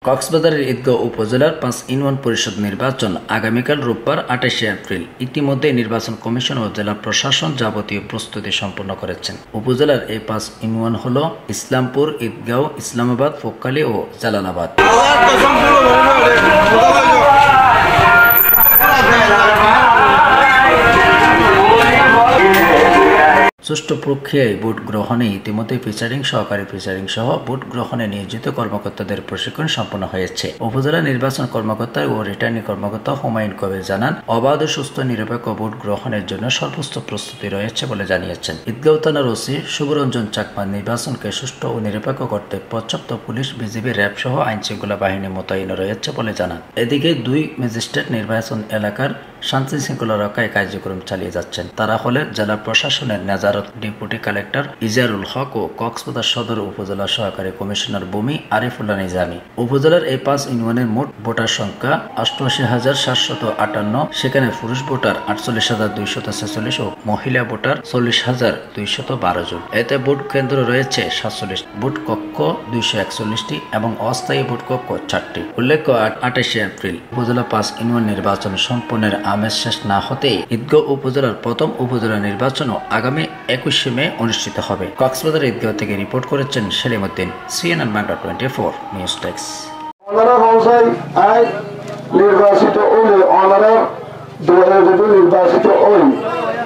কক্সবাজারের ঈদগাঁও উপজেলার ৫ পরিষদ নির্বাচন আগামীকাল রোববার ২৮ এপ্রিল। ইতিমধ্যে নির্বাচন কমিশন ও জেলা প্রশাসন যাবতীয় প্রস্তুতি সম্পন্ন করেছেন। উপজেলার এই ৫ ইউনিয়ন হল ইসলামপুর, ঈদগাঁও, ইসলামাবাদ, ফোক্কালী ও জালালাবাদ। সুষ্ঠু প্রক্রিয়ায় ভোট গ্রহণে ইতিমধ্যে সহকারী প্রিসাইডিং সহ ভোট গ্রহণে নিয়োজিত কর্মকর্তাদের প্রশিক্ষণ সম্পন্ন হয়েছে। উপজেলা নির্বাচন কর্মকর্তা ও রিটার্নিং কর্মকর্তা হুমায়ুন কবির জানান, অবাধ, সুস্থ, নিরপেক্ষ ভোট গ্রহণের জন্য সর্বোচ্চ প্রস্তুতি রয়েছে বলে জানিয়েছেন। ঈদগাঁও থানার ওসি শুভরঞ্জন চাকমা নির্বাচনকে সুষ্ঠু ও নিরপেক্ষ করতে পর্যাপ্ত পুলিশ, বিজিবি, র্যাব সহ আইন শৃঙ্খলা বাহিনী মোতায়েন রয়েছে বলে জানান। এদিকে ২ ম্যাজিস্ট্রেট নির্বাচন এলাকার শান্তি শৃঙ্খলা রক্ষায় কার্যক্রম চালিয়ে যাচ্ছেন। তারা হলেন জেলা প্রশাসনের নেজারত ডেপুটি কালেক্টর ইজারুল হক ও কক্সবাজার সদর উপজেলা সহকারী কমিশনার ভূমি আরিফুল্লাহ নিজামী। উপজেলার এই ৫ ইউনিয়নের মোট ভোটার সংখ্যা ৮৮,৭৫৮। সেখানে পুরুষ ভোটার ৪৮,২৪৬ ও মহিলা ভোটার ৪০,২১২ জন। এতে ভোট কেন্দ্র রয়েছে ৪৭, ভোট কক্ষ ২৪১টি এবং অস্থায়ী ভোট কক্ষ ৪টি। উল্লেখ্য, ২৮ এপ্রিল উপজেলা ৫ ইউনিয়ন নির্বাচন সম্পন্নের আমেজ শেষ না হতেই ঈদগাঁও উপজেলার প্রথম উপজেলা নির্বাচনও আগামী ২১ মে অনুষ্ঠিত হবে। কক্সবাজার ঈদগাঁও থেকে রিপোর্ট করেছেন Selim Uddin, CNN Bangla 24 news desk. নির্বাচিত হলে অনারা নির্বাচিত হই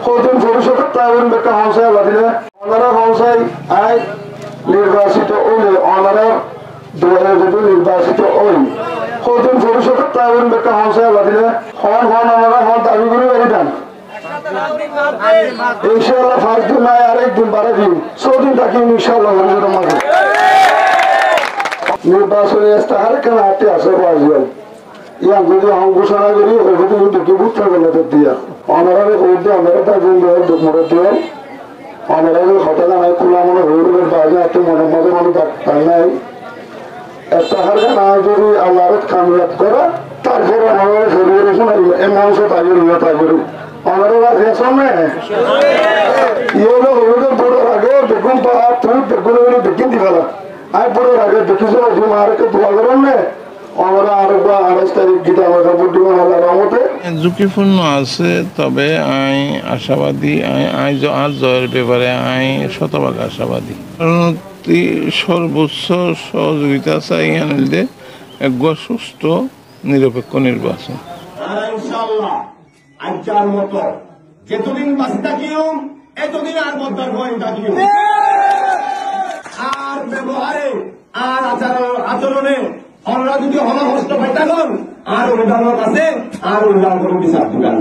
হতুন ভবিষ্যতের তাইন বেকা হংসায় বাদিলে অনারা হংসায় আই নির্বাচিত হলে অনারা নির্বাচিত হই হতুন ভবিষ্যতের তাইন বেকা হংসায় বাদিলে হন অনারা হন দাবি করে বেরি দেন ইনশাআল্লাহ। ৫ দিন নাই, আরেকদিন ১২ দিন ৬ দিন থাকি ইনশাআল্লাহ। মাঝে নির্বাচনী ইস্তাহার কেন হাতে আসে বাজবেন ইয়ান যদি ঘোষণা করি ওইটা ঢুকে বুঝতে হবে না দিয়া অনারে ভোট দিয়ে আমরা তার মরে দিয়ে অনারে হঠাৎ নাই খোলা মনে হয়ে বাজে এত মনের মধ্যে মনে তাই নাই ইস্তাহার না যদি আল্লাহর কামিয়াব করে তারপরে আমাদের শরীরে শোনা এ মানুষ তাই তাই করি অনারে রাজি আসনে ইয়েলো হইলে বড়োর আগে বেগুন পাহা তুই বেগুন বেগুন দিবালা আই বড়োর আগে দেখিস মারকে দোয়া করেন না ঝুঁকিপূর্ণ আছে, তবে আই আশাবাদী, আজ জয়ের ব্যাপারে আই শতভাগ আশাবাদী। সর্বোচ্চ সহযোগিতা চাই আনলে একবার সুস্থ নিরপেক্ষ নির্বাচন। যতদিন বাঁচি থাকিও এতদিন আর বদ্দার ভয় থাকিও আর ব্যবহারে আর আচরণে আমরা যদি হলহস্ত পাই থাকুন আর অনুদানের কাছে আর অনুদান করে বিচার দিবেন।